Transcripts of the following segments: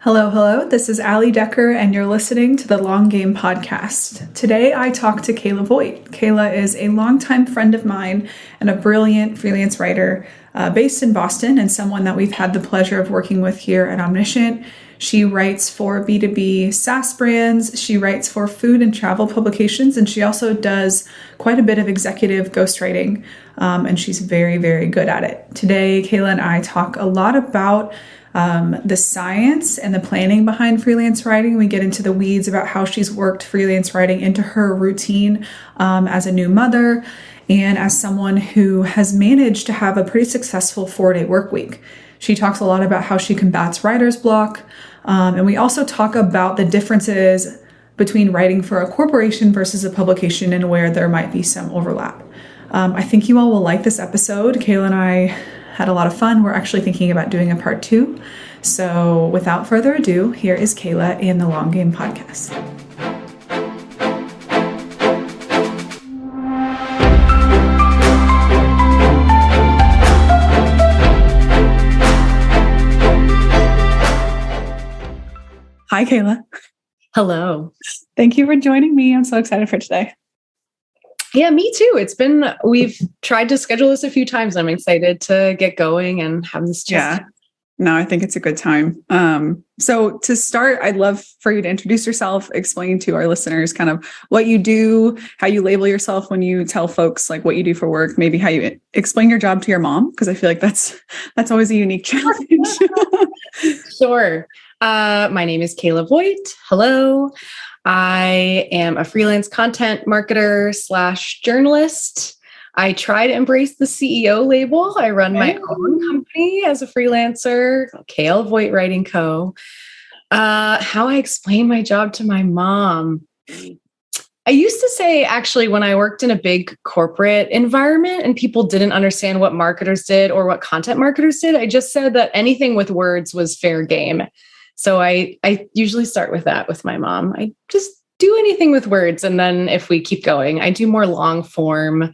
Hello, hello. This is Allie Decker, and you're listening to the Long Game Podcast. Today, I talk to Kayla Voigt. Kayla is a longtime friend of mine and a brilliant freelance writer based in Boston, and someone that we've had the pleasure of working with here at Omniscient. She writes for B2B SaaS brands. She writes for food and travel publications, and she also does quite a bit of executive ghostwriting, and she's very, very good at it. Today, Kayla and I talk a lot about the science and the planning behind freelance writing. We get into the weeds about how she's worked freelance writing into her routine as a new mother and as someone who has managed to have a pretty successful 4-day work week. She talks a lot about how she combats writer's block. And we also talk about the differences between writing for a corporation versus a publication and where there might be some overlap. I think you all will like this episode. Kayla and I had a lot of fun. We're actually thinking about doing a part 2. So without further ado, here is Kayla and the Long Game Podcast. Hi, Kayla. Hello. Thank you for joining me. I'm so excited for today. Yeah, me too. We've tried to schedule this a few times. I'm excited to get going and have this chat. Yeah. No, I think it's a good time. So to start, I'd love for you to introduce yourself, explain to our listeners kind of what you do, how you label yourself when you tell folks like what you do for work, maybe how you explain your job to your mom, because I feel like that's always a unique challenge. Sure. My name is Kayla Voigt. Hello. I am a freelance content marketer / journalist. I try to embrace the CEO label. I run my own company as a freelancer, Kayla Voigt Writing Co. How I explain my job to my mom. I used to say, actually, when I worked in a big corporate environment and people didn't understand what marketers did or what content marketers did, I just said that anything with words was fair game. So I usually start with that with my mom. I just do anything with words. And then if we keep going, I do more long form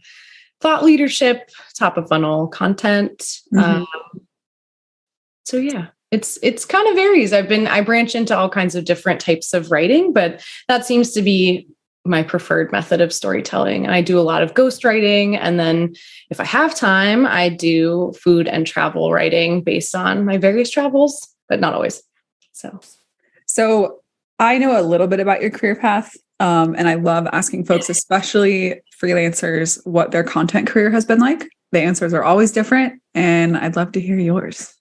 thought leadership, top of funnel content. So yeah, it's kind of varies. I branch into all kinds of different types of writing, but that seems to be my preferred method of storytelling. And I do a lot of ghostwriting. And then if I have time, I do food and travel writing based on my various travels, but not always. So I know a little bit about your career path, and I love asking folks, especially freelancers, what their content career has been like. The answers are always different, and I'd love to hear yours.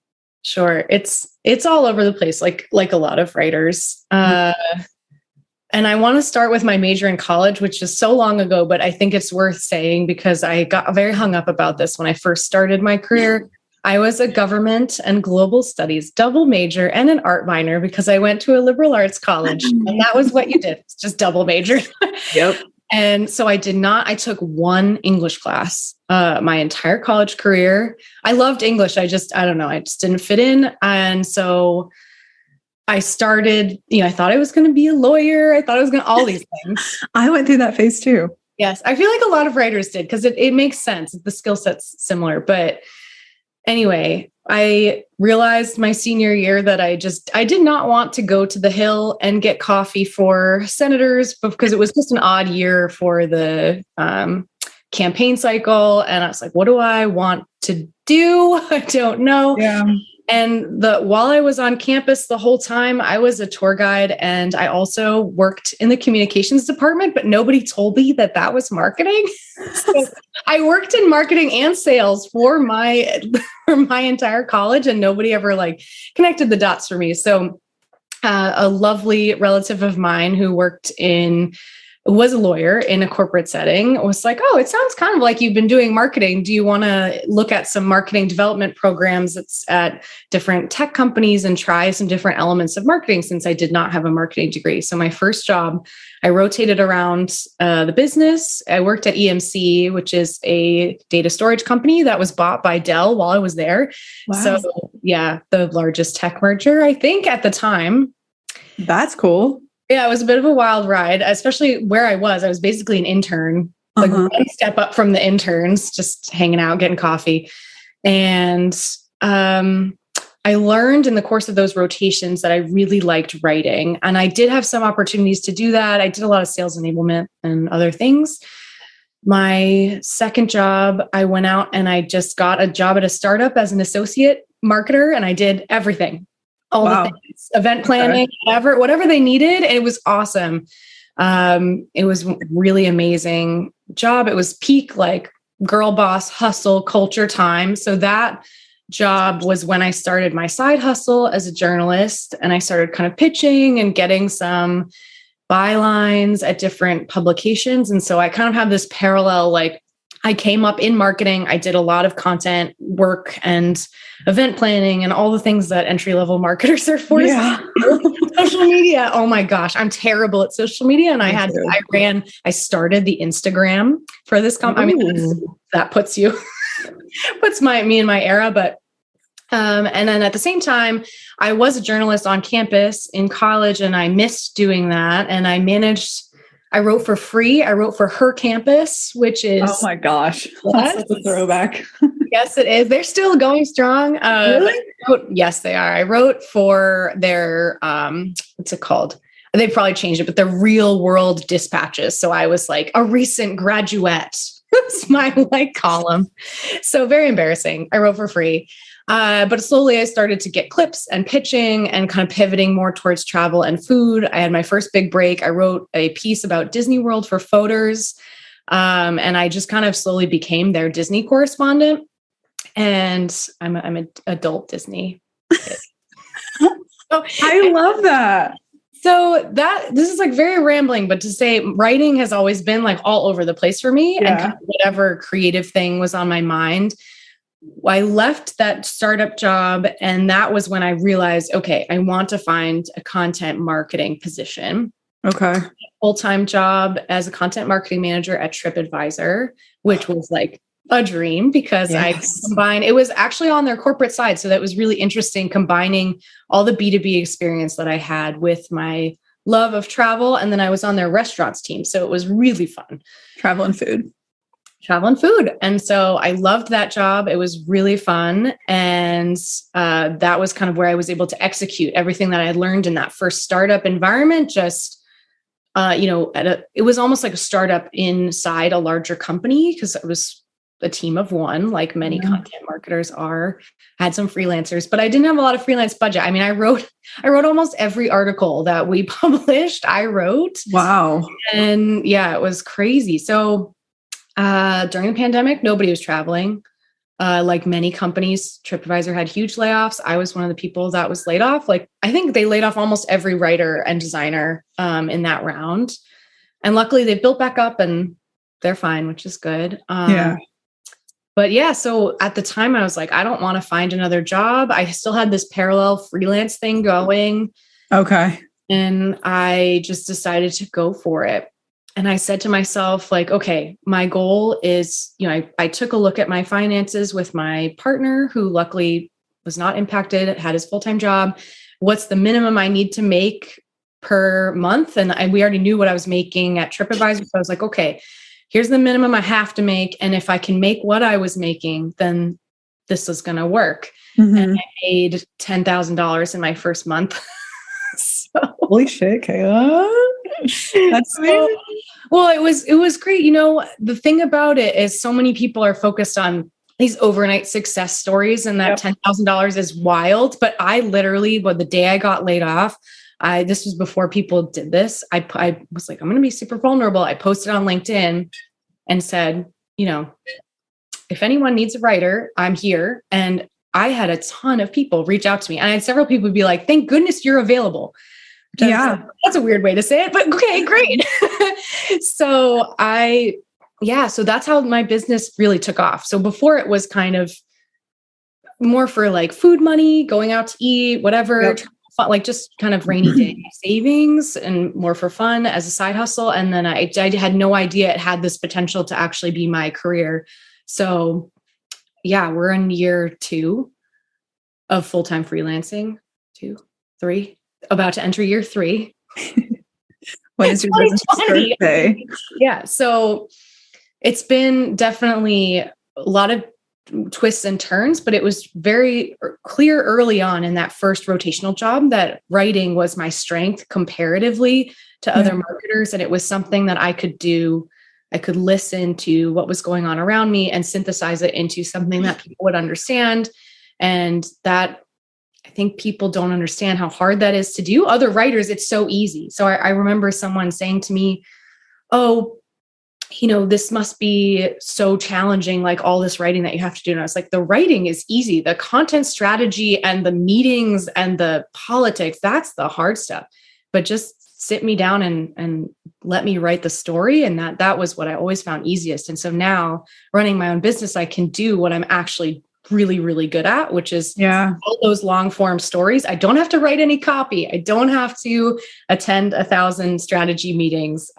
Sure. It's all over the place, like a lot of writers. And I want to start with my major in college, which is so long ago, but I think it's worth saying because I got very hung up about this when I first started my career. I was a government and global studies double major and an art minor because I went to a liberal arts college and that was what you did. It's just double major. Yep. And so I took one English class my entire college career. I loved English. I just didn't fit in. And so I started, I thought I was going to be a lawyer. I thought I was going to all these things. I went through that phase too. Yes. I feel like a lot of writers did because it makes sense. The skill set's similar, but anyway, I realized my senior year that I did not want to go to the Hill and get coffee for senators because it was just an odd year for the campaign cycle. And I was like, what do I want to do? I don't know. Yeah. And while I was on campus the whole time, I was a tour guide and I also worked in the communications department, but nobody told me that was marketing. So I worked in marketing and sales for my entire college and nobody ever connected the dots for me. So a lovely relative of mine who was a lawyer in a corporate setting was like, oh, it sounds kind of like you've been doing marketing. Do you want to look at some marketing development programs that's at different tech companies and try some different elements of marketing since I did not have a marketing degree? So my first job, I rotated around the business. I worked at EMC, which is a data storage company that was bought by Dell while I was there. Wow. So yeah, the largest tech merger, I think at the time. That's cool. Yeah, it was a bit of a wild ride, especially where I was. I was basically an intern, one step up from the interns, just hanging out, getting coffee. And I learned in the course of those rotations that I really liked writing. And I did have some opportunities to do that. I did a lot of sales enablement and other things. My second job, I went out and I just got a job at a startup as an associate marketer, and I did everything, all the things, event planning, whatever they needed. And it was awesome. It was really amazing job. It was peak, like girl boss hustle culture time. So that job was when I started my side hustle as a journalist, and I started kind of pitching and getting some bylines at different publications. And so I kind of have this parallel, like I came up in marketing. I did a lot of content work and event planning and all the things that entry-level marketers are forced to do. Social media. Oh my gosh, I'm terrible at social media. And I started the Instagram for this I mean, that puts me in my era, but and then at the same time, I was a journalist on campus in college, and I missed doing that. And I wrote for free. I wrote for Her Campus, which is, oh my gosh, that's such a throwback. Yes, it is. They're still going strong. Really? Yes, they are. I wrote for their, what's it called? They've probably changed it, but the Real World Dispatches. So I was like a recent graduate. That's my column. So very embarrassing. I wrote for free. But slowly I started to get clips and pitching and kind of pivoting more towards travel and food. I had my first big break. I wrote a piece about Disney World for Folders. And I just kind of slowly became their Disney correspondent. And I'm an adult Disney kid. I love that. So this is like very rambling, but to say writing has always been like all over the place for me, and kind of whatever creative thing was on my mind. I left that startup job, and that was when I realized, okay, I want to find a content marketing position. Okay. Full-time job as a content marketing manager at TripAdvisor, which was like a dream because I combined, it was actually on their corporate side. So that was really interesting, combining all the B2B experience that I had with my love of travel. And then I was on their restaurants team. So it was really fun. Travel and food. And so I loved that job. It was really fun. And that was kind of where I was able to execute everything that I had learned in that first startup environment. Just, it was almost like a startup inside a larger company, because it was a team of one, like many content marketers are. I had some freelancers, but I didn't have a lot of freelance budget. I mean, I wrote almost every article that we published. I wrote. Wow. And yeah, it was crazy. So during the pandemic, nobody was traveling. Like many companies, TripAdvisor had huge layoffs. I was one of the people that was laid off. Like, I think they laid off almost every writer and designer in that round. And luckily they've built back up and they're fine, which is good. But yeah, so at the time I was like, I don't want to find another job. I still had this parallel freelance thing going. Okay. And I just decided to go for it. And I said to myself, like, okay, my goal is, I took a look at my finances with my partner, who luckily was not impacted, had his full-time job. What's the minimum I need to make per month? And we already knew what I was making at TripAdvisor. So I was like, okay, here's the minimum I have to make. And if I can make what I was making, then this is going to work. Mm-hmm. And I made $10,000 in my first month. So, holy shit, Kayla. That's amazing. Well, it was great. The thing about it is so many people are focused on these overnight success stories, and that $10,000 is wild. But I literally, the day I got laid off, this was before people did this. I was like, I'm going to be super vulnerable. I posted on LinkedIn and said, if anyone needs a writer, I'm here. And I had a ton of people reach out to me, and I had several people be like, thank goodness you're available. Yeah. That's a weird way to say it, but okay, great. So so that's how my business really took off. So before, it was kind of more for like food money, going out to eat, whatever, like just kind of rainy day savings, and more for fun as a side hustle. And then I had no idea it had this potential to actually be my career. So yeah, we're in year 2 of full-time freelancing. 2, 3, about to enter year 3. When is your business birthday? Yeah. So it's been definitely a lot of twists and turns, but it was very clear early on in that first rotational job that writing was my strength comparatively to other marketers. And it was something that I could do. I could listen to what was going on around me and synthesize it into something that people would understand. And that, I think people don't understand how hard that is to do. Other writers, it's so easy. So I remember someone saying to me, oh, this must be so challenging, like all this writing that you have to do. And I was like, the writing is easy. The content strategy and the meetings and the politics, that's the hard stuff. But just sit me down and let me write the story. And that was what I always found easiest. And so now running my own business, I can do what I'm actually really, really good at, which is all those long form stories. I don't have to write any copy. I don't have to attend 1,000 strategy meetings.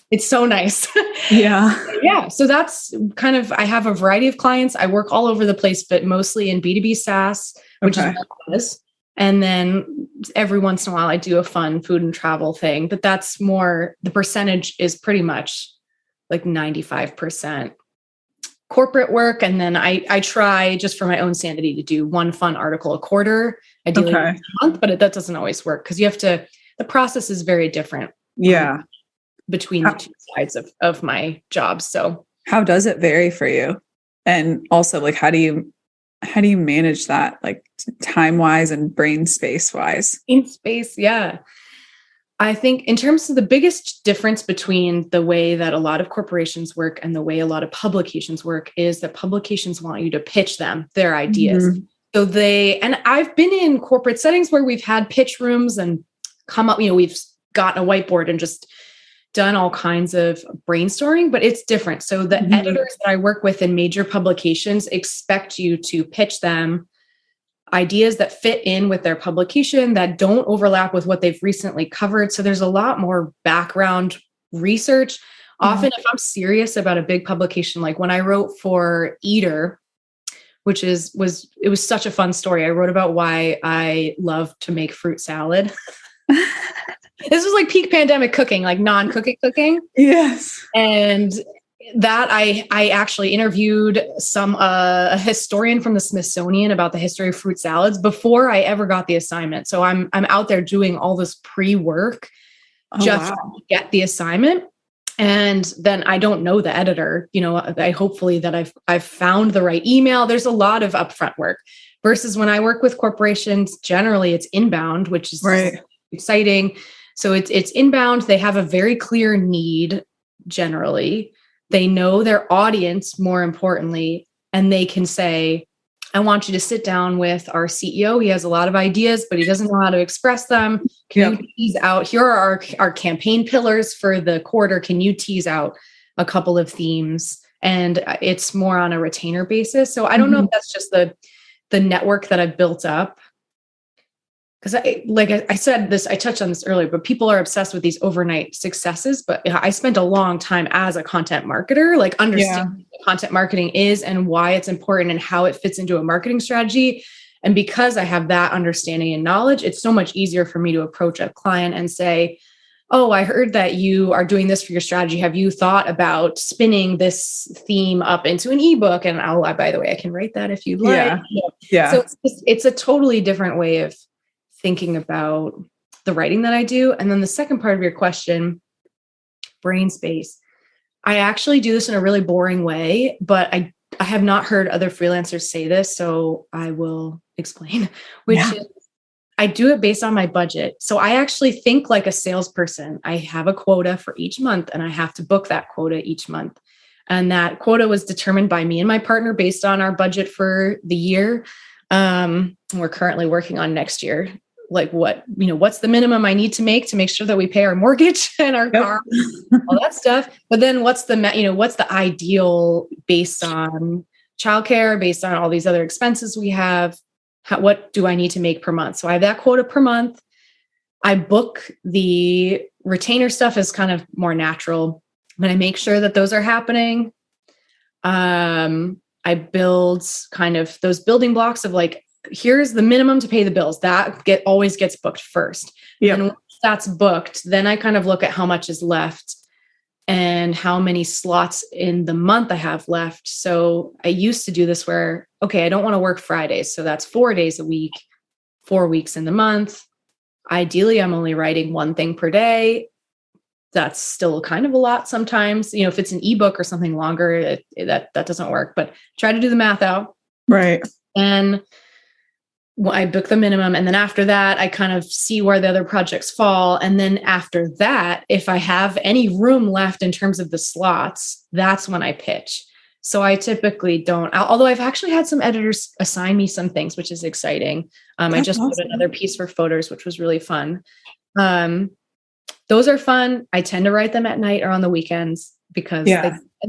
It's so nice. Yeah. So that's kind of, I have a variety of clients. I work all over the place, but mostly in B2B SaaS, which is what it is. And then every once in a while I do a fun food and travel thing, but that's more, the percentage is pretty much like 95% corporate work. And then I try, just for my own sanity, to do one fun article a quarter, ideally a month, but that doesn't always work because the process is very different. Between the two sides of my job. So how does it vary for you? And also, like, how do you manage that, like, time wise and brain space wise? In space. Yeah. I think in terms of the biggest difference between the way that a lot of corporations work and the way a lot of publications work is that publications want you to pitch them their ideas. So and I've been in corporate settings where we've had pitch rooms and come up, we've gotten a whiteboard and just done all kinds of brainstorming, but it's different. So the editors that I work with in major publications expect you to pitch them ideas that fit in with their publication, that don't overlap with what they've recently covered. So there's a lot more background research. Often if I'm serious about a big publication, like when I wrote for Eater, which was such a fun story. I wrote about why I love to make fruit salad. This was like peak pandemic cooking, like non-cooking cooking. Yes. And that I actually interviewed a historian from the Smithsonian about the history of fruit salads before I ever got the assignment. So I'm out there doing all this pre-work to get the assignment. And then I don't know the editor, I hopefully that I've found the right email. There's a lot of upfront work versus when I work with corporations, generally it's inbound, which is exciting. So it's inbound. They have a very clear need generally. They know their audience more importantly, and they can say, I want you to sit down with our CEO. He has a lot of ideas, but he doesn't know how to express them. Can you tease out, here are our campaign pillars for the quarter. Can you tease out a couple of themes? And it's more on a retainer basis. So I don't know if that's just the network that I've built up. Because I said this, I touched on this earlier, but people are obsessed with these overnight successes. But I spent a long time as a content marketer, like understanding what content marketing is and why it's important and how it fits into a marketing strategy. And because I have that understanding and knowledge, it's so much easier for me to approach a client and say, oh, I heard that you are doing this for your strategy. Have you thought about spinning this theme up into an ebook? And by the way, I can write that if you'd like. Yeah. So it's a totally different way of thinking about the writing that I do. And then the second part of your question, brain space. I actually do this in a really boring way, but I have not heard other freelancers say this, so I will explain, which is I do it based on my budget. So I actually think like a salesperson. I have a quota for each month and I have to book that quota each month. And that quota was determined by me and my partner based on our budget for the year. We're currently working on next year. Like what's the minimum I need to make sure that we pay our mortgage and our car, all that stuff. But then what's the ideal based on childcare, based on all these other expenses we have? What do I need to make per month? So I have that quota per month. I book the retainer stuff as kind of more natural, but I make sure that those are happening. I build kind of those building blocks of like, here's the minimum to pay the bills. That always gets booked first. And once that's booked, then I kind of look at how much is left and how many slots in the month I have left. So I used to do this where, okay, I don't want to work Fridays. So that's 4 days a week, 4 weeks in the month. Ideally, I'm only writing one thing per day. That's still kind of a lot sometimes. If it's an ebook or something longer, that doesn't work, but try to do the math out. Right. And I book the minimum. And then after that, I kind of see where the other projects fall. And then after that, if I have any room left in terms of the slots, that's when I pitch. So I typically don't, although I've actually had some editors assign me some things, which is exciting. I just wrote another piece for photos, which was really fun. Those are fun. I tend to write them at night or on the weekends because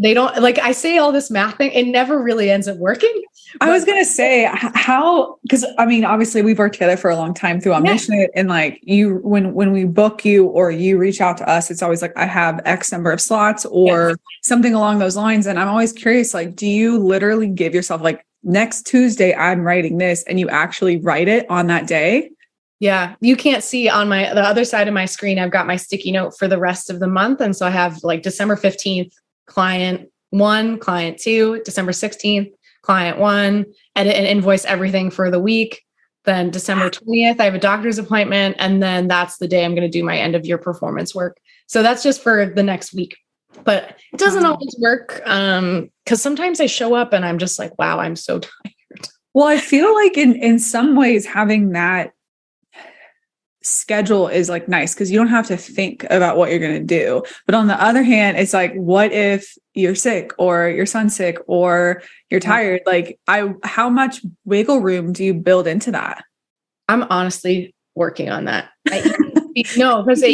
they don't, like, I say all this math thing, it never really ends up working. I was going to say because I mean, obviously we've worked together for a long time through Omniscient, and like when we book you or you reach out to us, it's always like, I have X number of slots or something along those lines. And I'm always curious, like, do you literally give yourself like, next Tuesday, I'm writing this, and you actually write it on that day? Yeah. You can't see on the other side of my screen, I've got my sticky note for the rest of the month. And so I have like December 15th, client 1, client 2, December 16th, client 1, edit and invoice everything for the week. Then December 20th, I have a doctor's appointment. And then that's the day I'm going to do my end of year performance work. So that's just for the next week, but it doesn't always work. Cause sometimes I show up and I'm just like, wow, I'm so tired. Well, I feel like in some ways having that schedule is like nice because you don't have to think about what you're going to do. But on the other hand, it's like, what if you're sick or your son's sick or you're tired? Like, how much wiggle room do you build into that? I'm honestly working on that. No, because it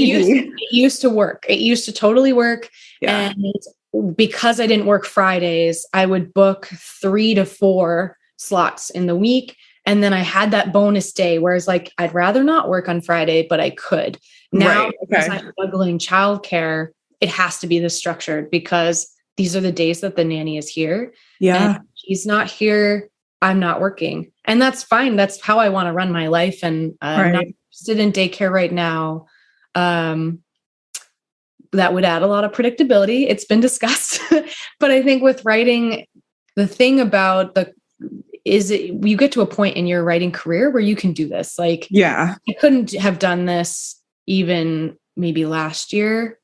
used to work. It used to totally work. Yeah. And because I didn't work Fridays, I would book 3 to 4 slots in the week. And then I had that bonus day, whereas like, I'd rather not work on Friday, but I could. Now, because I'm juggling childcare, it has to be this structured because these are the days that the nanny is here. Yeah. And she's not here, I'm not working. And that's fine. That's how I want to run my life. And I'm not interested in daycare right now. That would add a lot of predictability. It's been discussed. But I think with writing, the thing about you get to a point in your writing career where you can do this. Like, I couldn't have done this even maybe last year.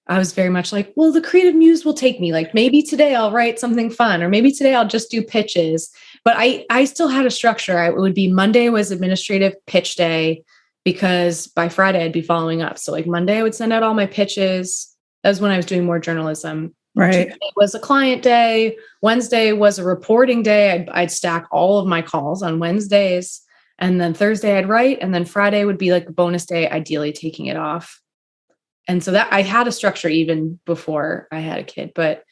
I was very much like, well, the creative muse will take me. Like, maybe today I'll write something fun, or maybe today I'll just do pitches. But I still had a structure. It would be Monday was administrative pitch day because by Friday I'd be following up. So like Monday I would send out all my pitches. That was when I was doing more journalism. Right. Tuesday was a client day. Wednesday was a reporting day. I'd stack all of my calls on Wednesdays, and then Thursday I'd write. And then Friday would be like a bonus day, ideally taking it off. And so that I had a structure even before I had a kid, but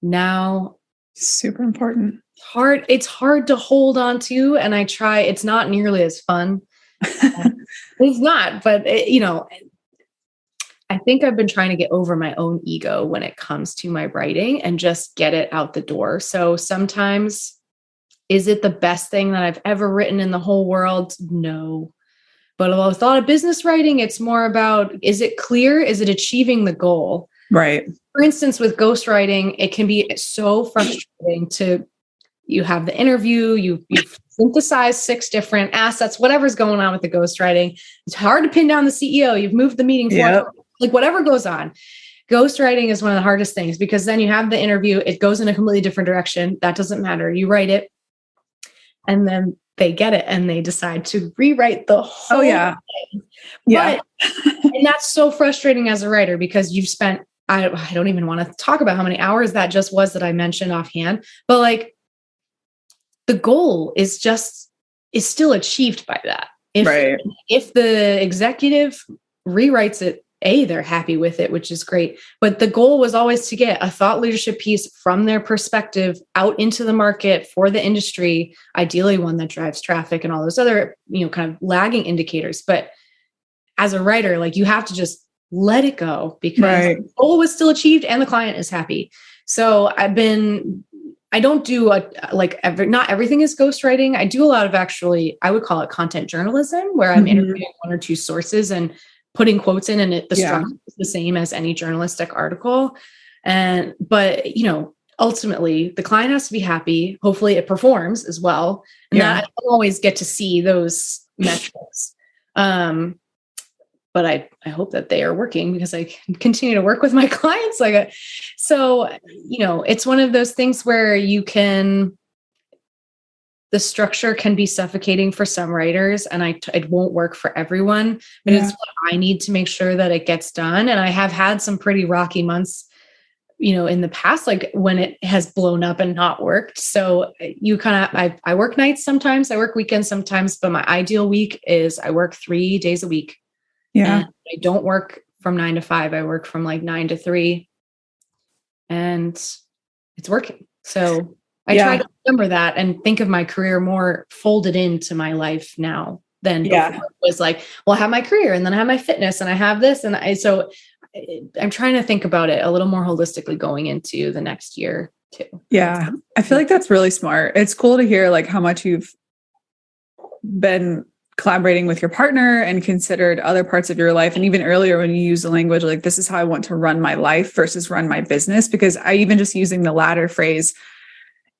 now super important. It's hard to hold on to. And I try, it's not nearly as fun. It's not, but I think I've been trying to get over my own ego when it comes to my writing and just get it out the door. So sometimes, is it the best thing that I've ever written in the whole world? No. But with a lot of business writing, it's more about, is it clear? Is it achieving the goal? Right. For instance, with ghostwriting, it can be so frustrating you have the interview, you've synthesized 6 different assets, whatever's going on with the ghostwriting. It's hard to pin down the CEO. You've moved the meeting forward. Like whatever goes on. Ghostwriting is one of the hardest things because then you have the interview, it goes in a completely different direction. That doesn't matter. You write it and then they get it and they decide to rewrite the whole thing. Yeah. And that's so frustrating as a writer because you've spent, I don't even want to talk about how many hours that just was that I mentioned offhand, but like the goal is still achieved by that. If the executive rewrites it, they're happy with it, which is great. But the goal was always to get a thought leadership piece from their perspective out into the market for the industry, ideally one that drives traffic and all those other, kind of lagging indicators. But as a writer, like you have to just let it go because the goal was still achieved and the client is happy. So I don't do not everything is ghostwriting. I do a lot of I would call it content journalism where I'm interviewing 1 or 2 sources and putting quotes in, and the structure is the same as any journalistic article. But ultimately the client has to be happy. Hopefully it performs as well. And that I don't always get to see those metrics. But I hope that they are working, because I continue to work with my clients. So, it's one of those things where the structure can be suffocating for some writers, and it won't work for everyone, but it's what I need to make sure that it gets done. And I have had some pretty rocky months, in the past, like when it has blown up and not worked. So I work nights sometimes, I work weekends sometimes, but my ideal week is I work 3 days a week. Yeah. And I don't work from 9 to 5. I work from like 9 to 3, and it's working. So I try to remember that and think of my career more folded into my life now than before. It was like, well, I have my career, and then I have my fitness, and I have this. And so I'm trying to think about it a little more holistically going into the next year too. Yeah. I feel like that's really smart. It's cool to hear like how much you've been collaborating with your partner and considered other parts of your life. And even earlier when you use the language, like, this is how I want to run my life versus run my business, because I even just using the latter phrase,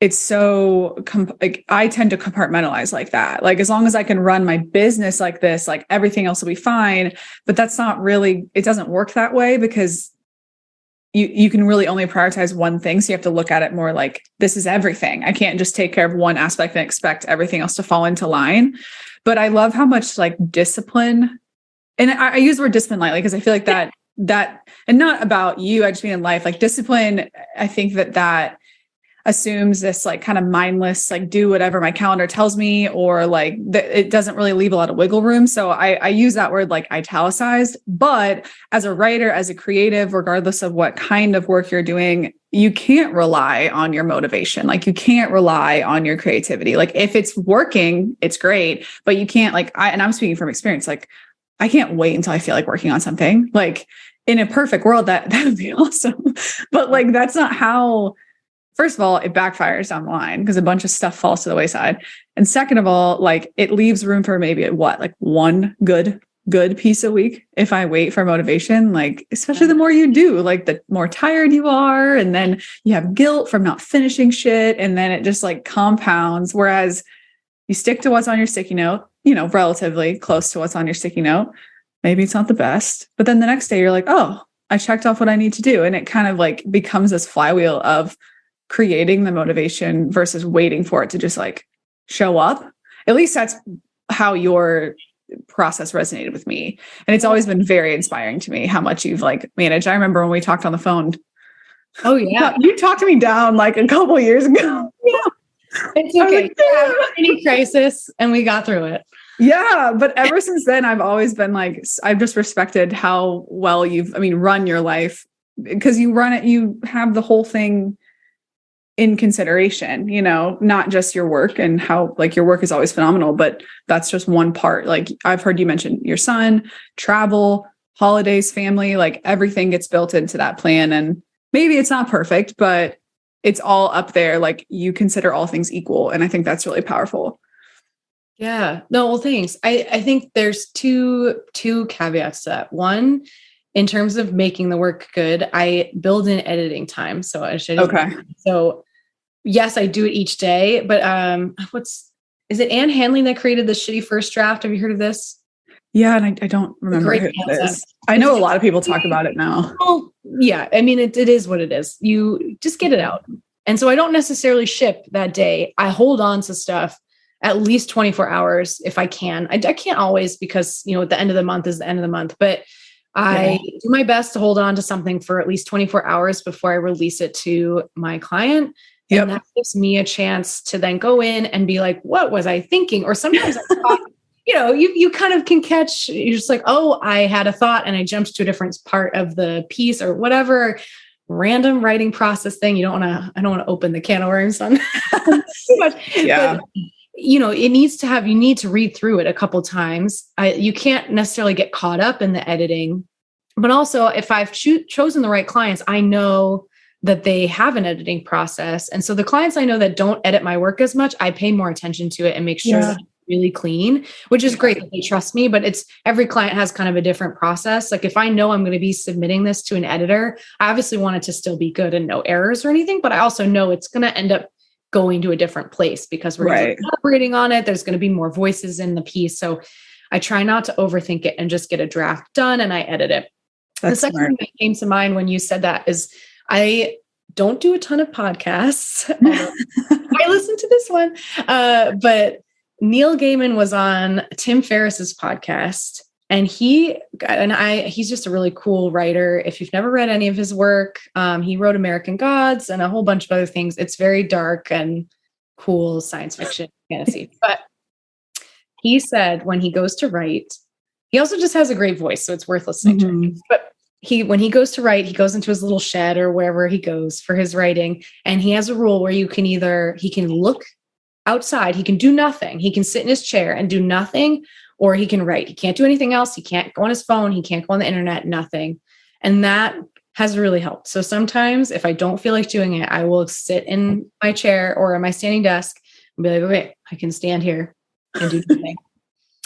it's so like, I tend to compartmentalize like that. Like, as long as I can run my business like this, like everything else will be fine. But that's not really, it doesn't work that way, because you can really only prioritize one thing. So you have to look at it more like, this is everything. I can't just take care of one aspect and expect everything else to fall into line. But I love how much like discipline, and I use the word discipline lightly because I feel like that, and not about you, I just mean in life, like discipline. I think that assumes this like kind of mindless, like do whatever my calendar tells me, or like it doesn't really leave a lot of wiggle room. So I use that word like italicized, but as a writer, as a creative, regardless of what kind of work you're doing, you can't rely on your motivation. Like, you can't rely on your creativity. Like, if it's working, it's great, but you can't and I'm speaking from experience, like I can't wait until I feel like working on something. Like, in a perfect world, that would be awesome. But like, that's not how. First of all, it backfires down the line because a bunch of stuff falls to the wayside. And second of all, like, it leaves room for maybe like one good piece a week if I wait for motivation. Like, especially the more you do, like the more tired you are, and then you have guilt from not finishing shit, and then it just like compounds. Whereas you stick to what's on your sticky note, relatively close to what's on your sticky note. Maybe it's not the best, but then the next day you're like, oh, I checked off what I need to do. And it kind of like becomes this flywheel of creating the motivation versus waiting for it to just like show up. At least that's how your process resonated with me. And it's always been very inspiring to me how much you've like managed. I remember when we talked on the phone. Oh yeah. You talked me down like a couple years ago. Yeah. It's okay. Like, yeah. Any crisis, and we got through it. Yeah. But ever since then, I've always been like, I've just respected how well you've run your life, because you run it, you have the whole thing in consideration, not just your work, and how like your work is always phenomenal, but that's just one part. Like, I've heard you mention your son, travel, holidays, family, like everything gets built into that plan. And maybe it's not perfect, but it's all up there. Like, you consider all things equal. And I think that's really powerful. Yeah, no, well, thanks. I think there's two caveats to that. One, in terms of making the work good, I build in editing time. So I should. Okay. So yes, I do it each day, but is it Anne Handling that created the shitty first draft? Have you heard of this? Yeah. And I don't remember who it is. I know a lot of people talk about it now. Well, yeah. I mean, it is what it is. You just get it out. And so I don't necessarily ship that day. I hold on to stuff at least 24 hours if I can. I can't always, because, at the end of the month is the end of the month, but I do my best to hold on to something for at least 24 hours before I release it to my client. Yep. And that gives me a chance to then go in and be like, what was I thinking? Or sometimes I thought, you kind of can catch, you're just like, oh, I had a thought and I jumped to a different part of the piece or whatever random writing process thing. I don't want to open the can of worms on too much. Yeah. But, you need to read through it a couple times. You can't necessarily get caught up in the editing, but also if I've chosen the right clients, I know that they have an editing process. And so the clients I know that don't edit my work as much, I pay more attention to it and make sure that really clean, which is great that they trust me, but every client has kind of a different process. Like if I know I'm going to be submitting this to an editor, I obviously want it to still be good and no errors or anything, but I also know it's going to end up going to a different place because we're going to be collaborating on it. There's going to be more voices in the piece. So I try not to overthink it and just get a draft done and I edit it. The second thing that came to mind when you said that is I don't do a ton of podcasts. I listened to this one, but Neil Gaiman was on Tim Ferriss's podcast, and he's just a really cool writer. If you've never read any of his work, he wrote American Gods and a whole bunch of other things. It's very dark and cool science fiction fantasy. But he said when he goes to write, he also just has a great voice, so it's worth listening to. But when he goes to write, he goes into his little shed or wherever he goes for his writing. And he has a rule where he can look outside. He can do nothing. He can sit in his chair and do nothing, or he can write. He can't do anything else. He can't go on his phone. He can't go on the internet, nothing. And that has really helped. So sometimes if I don't feel like doing it, I will sit in my chair or at my standing desk and be like, okay, I can stand here and do nothing.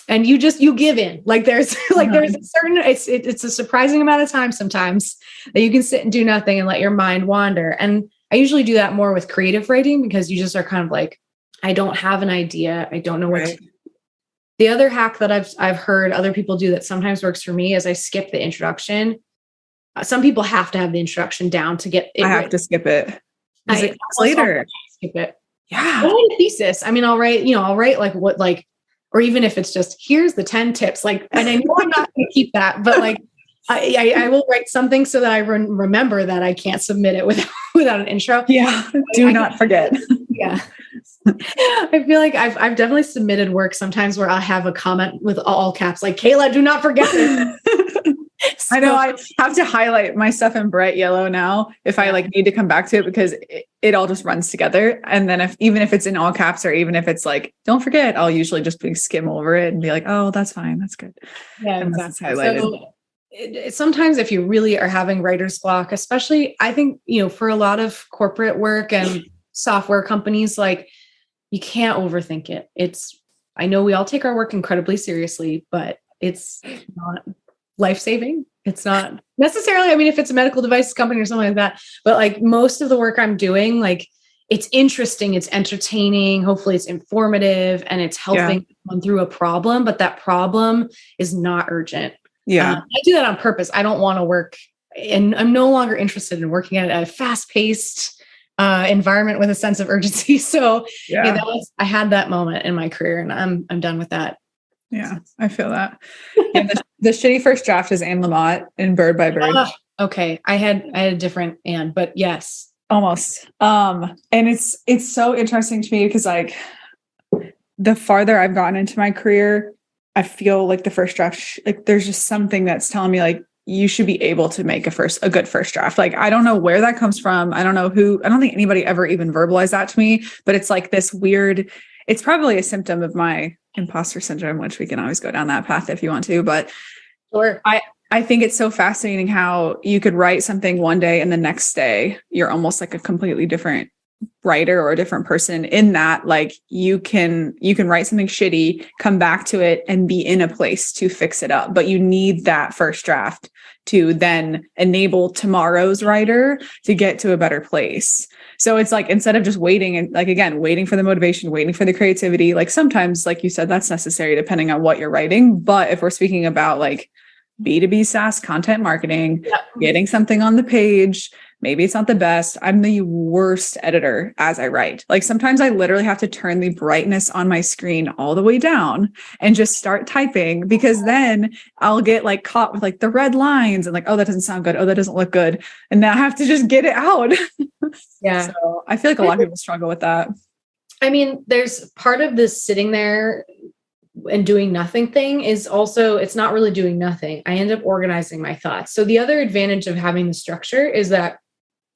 And you give in. Like there's a certain, it's a surprising amount of time sometimes that you can sit and do nothing and let your mind wander. And I usually do that more with creative writing because you just are kind of like, I don't have an idea. I don't know what to do. The other hack that I've heard other people do that sometimes works for me is I skip the introduction. Some people have to have the introduction down to get it. I have to skip it. Later. Skip it. Yeah. I'll write a thesis. I mean, I'll write or even if it's just, here's the 10 tips, and I know I'm not going to keep that, but I will write something so that I remember that I can't submit it without an intro. Yeah. Do not forget. Yeah. I feel like I've definitely submitted work sometimes where I'll have a comment with all caps, like, Kayla, do not forget it. I know I have to highlight my stuff in bright yellow now if I need to come back to it because it all just runs together. And then even if it's in all caps or even if it's don't forget, I'll usually just skim over it and be like, oh, that's fine. That's good. Yeah, exactly. So sometimes if you really are having writer's block, especially I think, for a lot of corporate work and software companies, you can't overthink it. I know we all take our work incredibly seriously, but it's not life-saving. It's not necessarily, if it's a medical devices company or something like that, but most of the work I'm doing, it's interesting, it's entertaining, hopefully it's informative and it's helping someone through a problem, but that problem is not urgent. Yeah. I do that on purpose. I don't want to work and I'm no longer interested in working at a fast-paced environment with a sense of urgency. So I had that moment in my career and I'm done with that. Yeah, I feel that. Yeah, the shitty first draft is Anne Lamott in Bird by Bird. Okay. I had a different Anne, but yes. Almost. And it's so interesting to me because the farther I've gotten into my career, I feel like the first draft, there's just something that's telling me you should be able to make a good first draft. I don't know where that comes from. I don't think anybody ever even verbalized that to me, but it's this weird, it's probably a symptom of my imposter syndrome, which we can always go down that path if you want to, but sure. I think it's so fascinating how you could write something one day and the next day you're almost a completely different writer or a different person in that you can write something shitty, come back to it and be in a place to fix it up. But you need that first draft to then enable tomorrow's writer to get to a better place. So it's instead of just waiting and waiting for the motivation, waiting for the creativity, sometimes, like you said, that's necessary depending on what you're writing. But if we're speaking about B2B SaaS content marketing, getting something on the page, maybe it's not the best. I'm the worst editor as I write. Sometimes I literally have to turn the brightness on my screen all the way down and just start typing because then I'll get caught with the red lines and oh, that doesn't sound good. Oh, that doesn't look good. And then I have to just get it out. Yeah. So I feel a lot of people struggle with that. There's part of this sitting there and doing nothing thing is also, it's not really doing nothing. I end up organizing my thoughts. So the other advantage of having the structure is that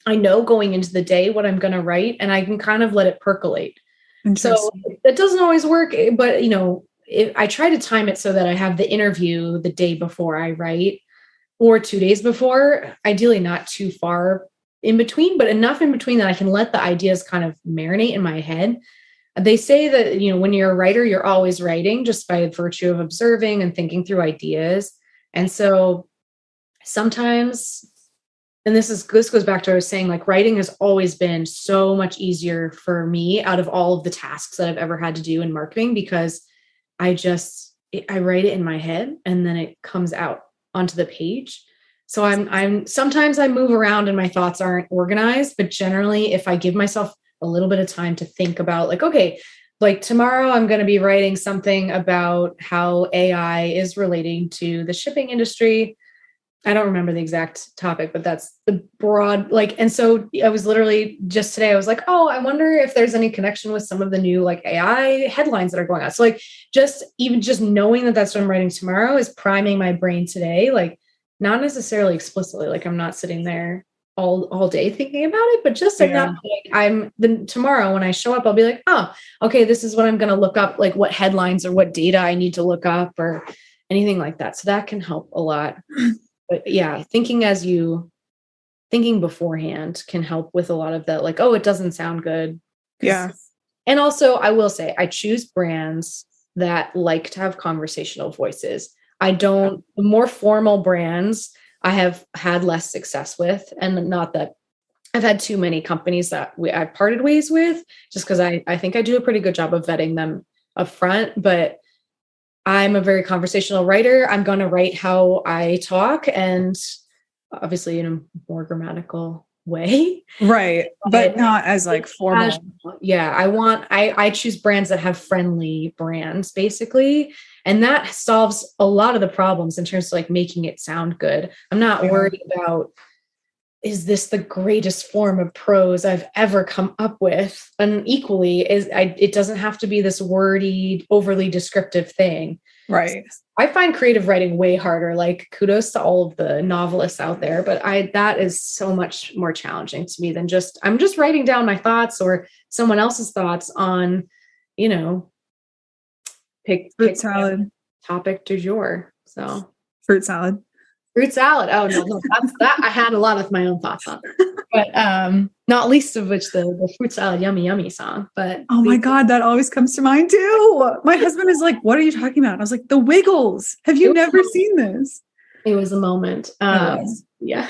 I know going into the day what I'm going to write and I can kind of let it percolate. So that doesn't always work, but I try to time it so that I have the interview the day before I write or 2 days before, ideally not too far in between, but enough in between that I can let the ideas kind of marinate in my head. They say that, when you're a writer, you're always writing just by virtue of observing and thinking through ideas. And so sometimes, and this goes back to what I was saying, like writing has always been so much easier for me out of all of the tasks that I've ever had to do in marketing, because I write it in my head and then it comes out onto the page. So I'm sometimes I move around and my thoughts aren't organized, but generally if I give myself a little bit of time to think about, like, okay, like tomorrow I'm going to be writing something about how AI is relating to the shipping industry. I don't remember the exact topic, but that's the broad, like, and so I was literally just today, I was like, oh, I wonder if there's any connection with some of the new like AI headlines that are going out. So like, just knowing that that's what I'm writing tomorrow is priming my brain today. Like not necessarily explicitly, like I'm not sitting there all day thinking about it, but just enough. Like tomorrow when I show up, I'll be like, oh, okay, this is what I'm going to look up, like what headlines or what data I need to look up or anything like that. So that can help a lot. But yeah, thinking beforehand can help with a lot of that. Like, oh, it doesn't sound good. Yeah. And also I will say I choose brands that like to have conversational voices. The more formal brands I have had less success with, and not that I've had too many companies that I've parted ways with, just because I think I do a pretty good job of vetting them up front, but I'm a very conversational writer. I'm going to write how I talk, and obviously in a more grammatical way. Right. But not as like formal. Yeah. I choose brands that have friendly brands basically. And that solves a lot of the problems in terms of like making it sound good. I'm not worried about, is this the greatest form of prose I've ever come up with? And equally it doesn't have to be this wordy, overly descriptive thing. Right. I find creative writing way harder. Like kudos to all of the novelists out there, but that is so much more challenging to me than I'm just writing down my thoughts or someone else's thoughts on, pick salad topic du jour. So fruit salad. Fruit salad. Oh no, that's that. I had a lot of my own thoughts on, but not least of which the fruit salad yummy yummy song. But oh my God, that always comes to mind too. My husband is like, "What are you talking about?" I was like, "The Wiggles. Have you never seen this?" It was a moment. Yeah,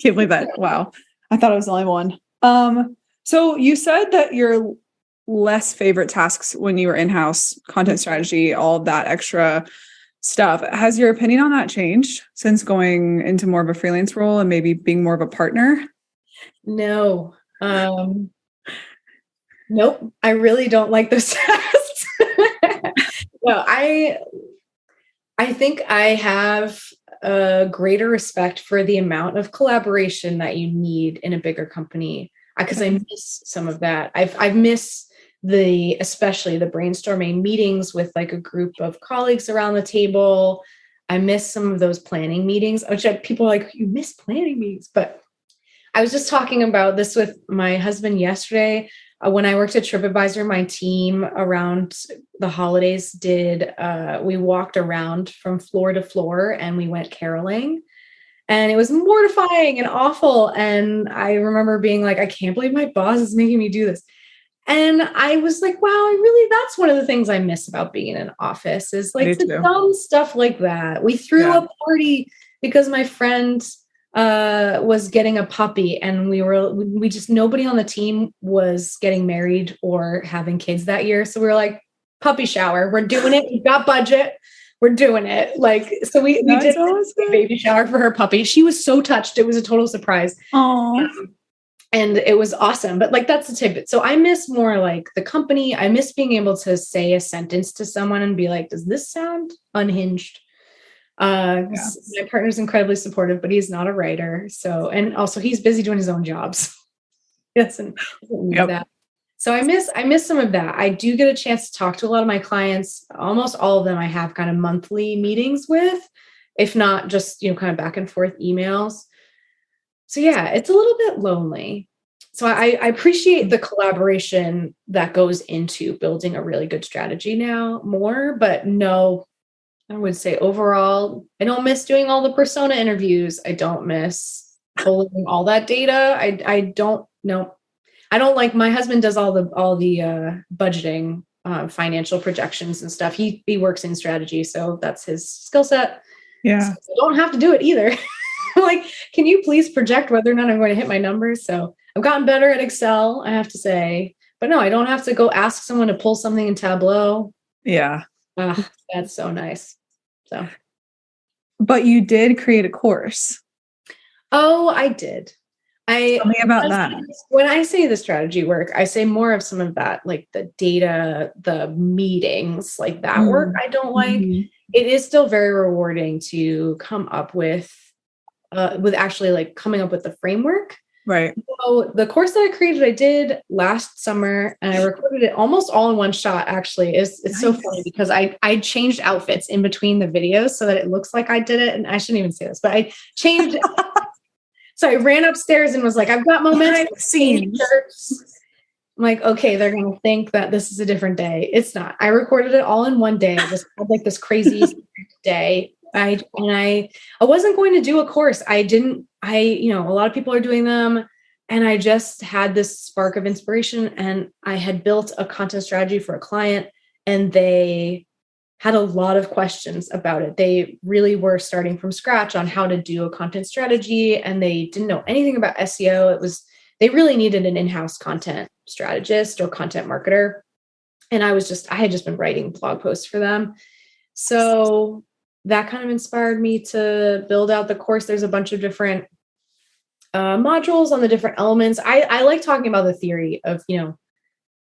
can't believe that. Wow, I thought I was the only one. So you said that your less favorite tasks when you were in-house, content strategy, all of that extra stuff. Has your opinion on that changed since going into more of a freelance role and maybe being more of a partner? No. Nope. I really don't like those tasks. No, I think I have a greater respect for the amount of collaboration that you need in a bigger company, because I miss some of that. I've missed especially the brainstorming meetings with like a group of colleagues around the table. I miss some of those planning meetings, which people are like, you miss planning meetings. But I was just talking about this with my husband yesterday. When I worked at TripAdvisor, my team around the holidays we walked around from floor to floor and we went caroling. And it was mortifying and awful. And I remember being like, I can't believe my boss is making me do this. And I was like, wow, that's one of the things I miss about being in an office is like the dumb stuff like that. We threw a party because my friend was getting a puppy, and we just, nobody on the team was getting married or having kids that year. So we were like, puppy shower, we're doing it. We've got budget. We're doing it. Like, so we did a baby shower for her puppy. She was so touched. It was a total surprise. And it was awesome. But like, that's the tidbit. So I miss more like the company. I miss being able to say a sentence to someone and be like, does this sound unhinged? My partner's incredibly supportive, but he's not a writer. So, and also he's busy doing his own jobs. He doesn't need that. So I miss some of that. I do get a chance to talk to a lot of my clients. Almost all of them I have kind of monthly meetings with, if not just, kind of back and forth emails. So yeah, it's a little bit lonely. So I appreciate the collaboration that goes into building a really good strategy now more, but no, I would say overall, I don't miss doing all the persona interviews. I don't miss pulling all that data. I don't know. I don't like, my husband does all the budgeting, financial projections and stuff. He works in strategy, so that's his skill set. Yeah. So I don't have to do it either. I'm like, can you please project whether or not I'm going to hit my numbers? So I've gotten better at Excel, I have to say, but no, I don't have to go ask someone to pull something in Tableau. Yeah. That's so nice. So, but you did create a course. oh, I did. Tell me about that. When I say the strategy work, I say more of some of that, like the data, the meetings, like that work I don't like. It is still very rewarding to come up with actually like coming up with the framework. Right. So the course that I created, I did last summer, and I recorded it almost all in one shot. Actually, it's nice. So funny because I changed outfits in between the videos so that it looks like I did it. And I shouldn't even say this, but I changed. So I ran upstairs and was like, I've got momentum. I'm like, okay, they're going to think that this is a different day. It's not. I recorded it all in one day. I just had like this crazy day. I wasn't going to do a course. A lot of people are doing them, and I just had this spark of inspiration, and I had built a content strategy for a client, and they had a lot of questions about it. They really were starting from scratch on how to do a content strategy, and they didn't know anything about SEO. They really needed an in-house content strategist or content marketer. And I had just been writing blog posts for them. So that kind of inspired me to build out the course. There's a bunch of different modules on the different elements. I like talking about the theory of,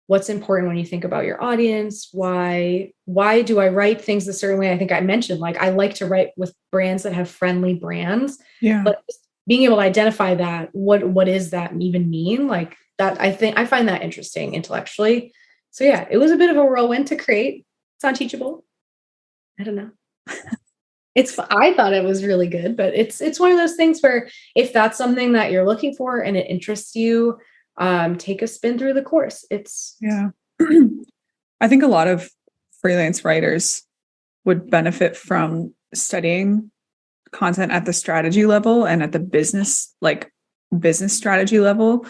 what's important when you think about your audience. Why do I write things a certain way? I think I mentioned, like, I like to write with brands that have friendly brands. Yeah. But being able to identify that, what does that even mean? Like that, I find that interesting intellectually. So yeah, it was a bit of a whirlwind to create. It's not teachable. I don't know. I thought it was really good, but it's one of those things where if that's something that you're looking for and it interests you, take a spin through the course. Yeah. I think a lot of freelance writers would benefit from studying content at the strategy level and at the business strategy level.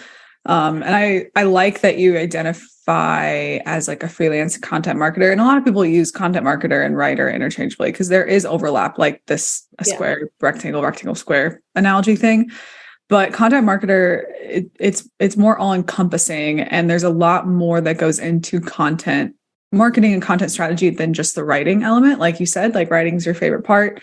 And I like that you identify as like a freelance content marketer. And a lot of people use content marketer and writer interchangeably because there is overlap, like this square, rectangle, square analogy thing. But content marketer, it's more all encompassing, and there's a lot more that goes into content marketing and content strategy than just the writing element. Like you said, like writing is your favorite part,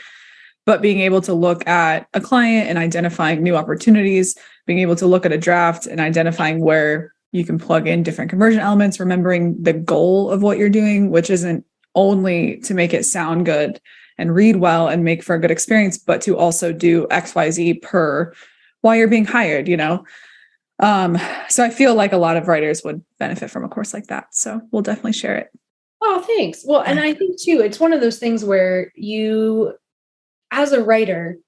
but being able to look at a client and identifying new opportunities, being able to look at a draft and identifying where you can plug in different conversion elements, remembering the goal of what you're doing, which isn't only to make it sound good and read well and make for a good experience, but to also do XYZ per while you're being hired, So I feel like a lot of writers would benefit from a course like that. So we'll definitely share it. Oh, thanks. Well, and I think too, it's one of those things where you, as a writer,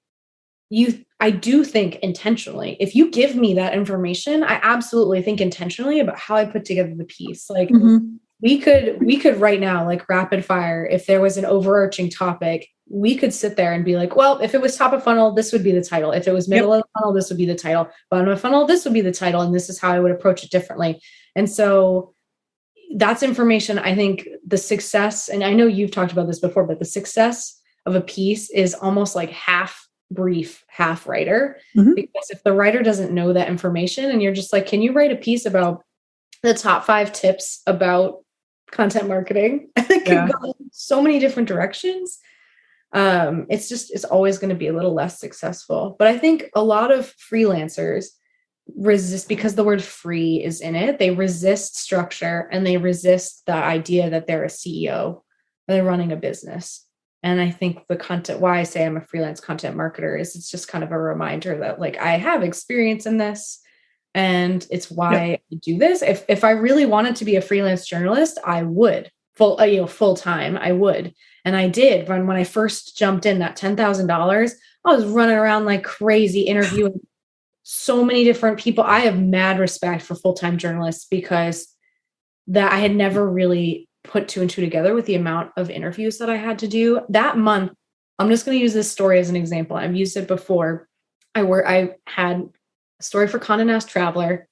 I do think intentionally. If you give me that information, I absolutely think intentionally about how I put together the piece. Like we could right now, like rapid fire, if there was an overarching topic, we could sit there and be like, well, if it was top of funnel, this would be the title. If it was middle of funnel, this would be the title. Bottom of funnel, this would be the title. And this is how I would approach it differently. And so that's information. I think the success, and I know you've talked about this before, but the success of a piece is almost like half brief, half writer. Because if the writer doesn't know that information and you're just like, can you write a piece about the top 5 tips about content marketing? And it can go so many different directions. It's always going to be a little less successful. But I think a lot of freelancers resist because the word free is in it. They resist structure and they resist the idea that they're a CEO or they're running a business. And I think why I say I'm a freelance content marketer is it's just kind of a reminder that, like, I have experience in this and it's why I do this. If I really wanted to be a freelance journalist, I would full time. I would. And I did when I first jumped in that $10,000, I was running around like crazy interviewing so many different people. I have mad respect for full-time journalists because that I had never really put 2 and 2 together with the amount of interviews that I had to do that month. I'm just going to use this story as an example. I've used it before. I had a story for Condé Nast Traveler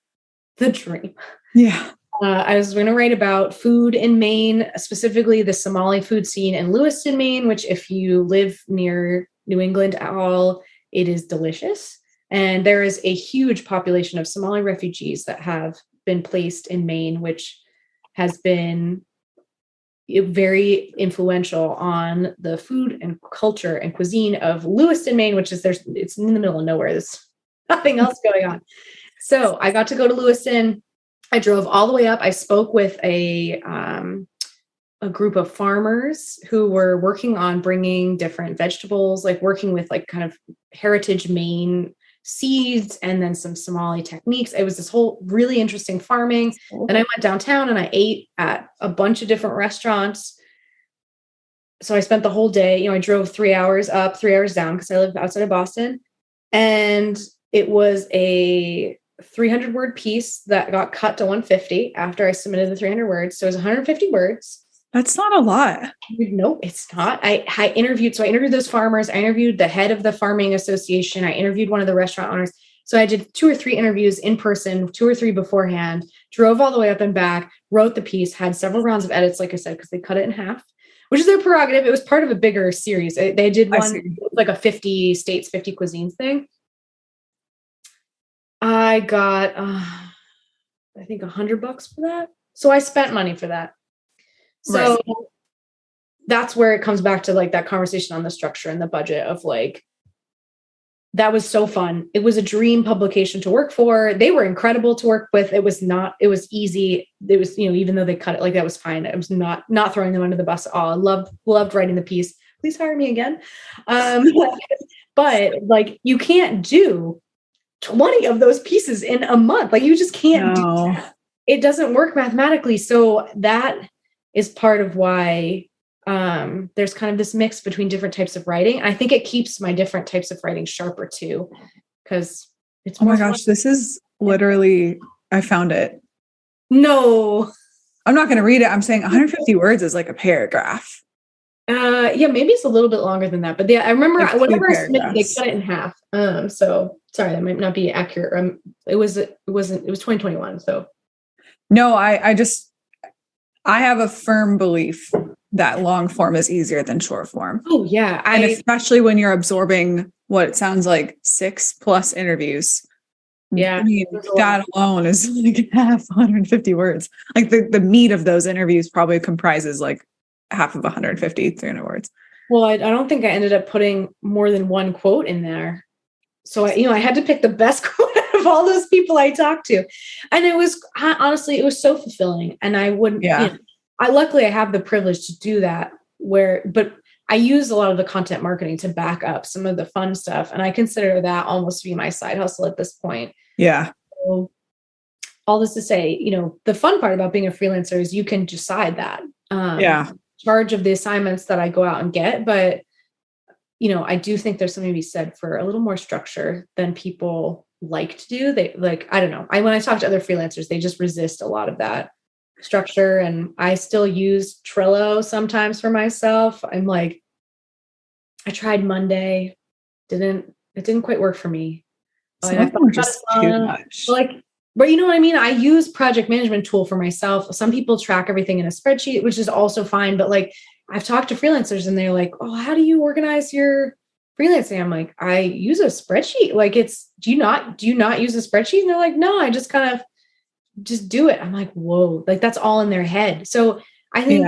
the dream. Yeah. I was going to write about food in Maine, specifically the Somali food scene in Lewiston, Maine, which if you live near New England at all, it is delicious. And there is a huge population of Somali refugees that have been placed in Maine, which has been very influential on the food and culture and cuisine of Lewiston, Maine, which is it's in the middle of nowhere. There's nothing else going on. So I got to go to Lewiston. I drove all the way up. I spoke with a group of farmers who were working on bringing different vegetables, like working with like kind of heritage Maine seeds and then some Somali techniques. It was this whole really interesting farming. Then I went downtown and I ate at a bunch of different restaurants. So I spent the whole day, I drove 3 hours up, 3 hours down because I live outside of Boston. And it was a 300-word piece that got cut to 150 after I submitted the 300 words. So it was 150 words. That's not a lot. No, it's not. I interviewed those farmers. I interviewed the head of the farming association. I interviewed one of the restaurant owners. So I did 2 or 3 interviews in person, 2 or 3 beforehand, drove all the way up and back, wrote the piece, had several rounds of edits, like I said, because they cut it in half, which is their prerogative. It was part of a bigger series. They did one like a 50 states, 50 cuisines thing. I got, I think $100 for that. So I spent money for that. So that's where it comes back to like that conversation on the structure and the budget of like, that was so fun. It was a dream publication to work for. They were incredible to work with. It was easy. It was, even though they cut it, like that was fine. I was not throwing them under the bus at all. I loved writing the piece. Please hire me again. But like, you can't do 20 of those pieces in a month. Like you just can't do that. It doesn't work mathematically. So that is part of why there's kind of this mix between different types of writing. I think it keeps my different types of writing sharper too, because it's more. Oh my gosh, this is literally, I found it. No, I'm not going to read it. I'm saying 150 words is like a paragraph. Yeah, maybe it's a little bit longer than that, but yeah, I remember whenever I submitted, they cut it in half. So sorry, that might not be accurate. It was 2021. So no, I have a firm belief that long form is easier than short form. Oh yeah. And especially when you're absorbing what it sounds like 6+ interviews. Yeah. I mean, that alone is like half 150 words. Like the meat of those interviews probably comprises like half of 150, 300 words. Well, I don't think I ended up putting more than one quote in there. So I had to pick the best quote out of all those people I talked to. And it was honestly, it was so fulfilling. And I wouldn't, luckily I have the privilege to do that but I use a lot of the content marketing to back up some of the fun stuff. And I consider that almost to be my side hustle at this point. Yeah. So all this to say, the fun part about being a freelancer is you can decide that. Charge of the assignments that I go out and get. But, I do think there's something to be said for a little more structure than people like to do. They I don't know. When I talk to other freelancers, they just resist a lot of that structure. And I still use Trello sometimes for myself. I'm like, I tried Monday. It didn't quite work for me. Just too much. But you know what I mean? I use project management tool for myself. Some people track everything in a spreadsheet, which is also fine. But like, I've talked to freelancers and they're like, oh, how do you organize your freelancing? I'm like, I use a spreadsheet. Like do you not use a spreadsheet? And they're like, no, I just kind of just do it. I'm like, whoa, like that's all in their head. So I think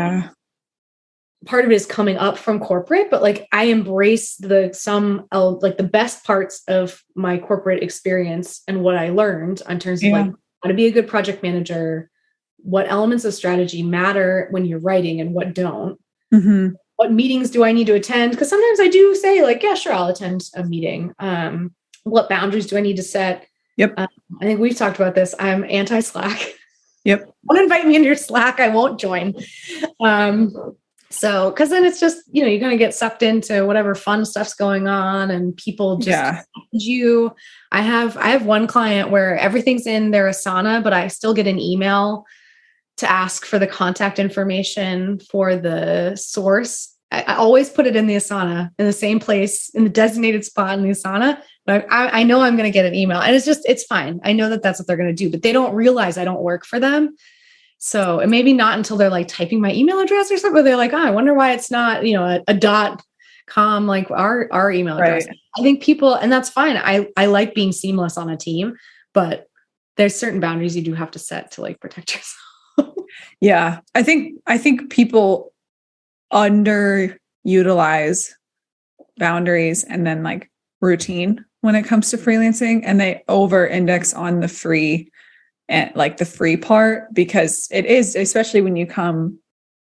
part of it is coming up from corporate, but like I embrace the best parts of my corporate experience and what I learned in terms of like how to be a good project manager, what elements of strategy matter when you're writing and what don't. Mm-hmm. What meetings do I need to attend? Because sometimes I do say like, yeah, sure, I'll attend a meeting. What boundaries do I need to set? Yep. I think we've talked about this. I'm anti-Slack. Yep. Don't invite me into your Slack. I won't join. So, cause then it's just, you're going to get sucked into whatever fun stuff's going on and people just you. I have one client where everything's in their Asana, but I still get an email to ask for the contact information for the source. I always put it in the Asana in the same place in the designated spot in the Asana, but But I know I'm going to get an email, and it's fine. I know that that's what they're going to do, but they don't realize I don't work for them. So, and maybe not until they're like typing my email address or something, but they're like, oh, I wonder why it's not, a dot com, like our email address. Right. I think people, and that's fine. I like being seamless on a team, but there's certain boundaries you do have to set to like protect yourself. Yeah. I think people underutilize boundaries and then like routine when it comes to freelancing, and they over index on the free and like the free part, because it is, especially when you come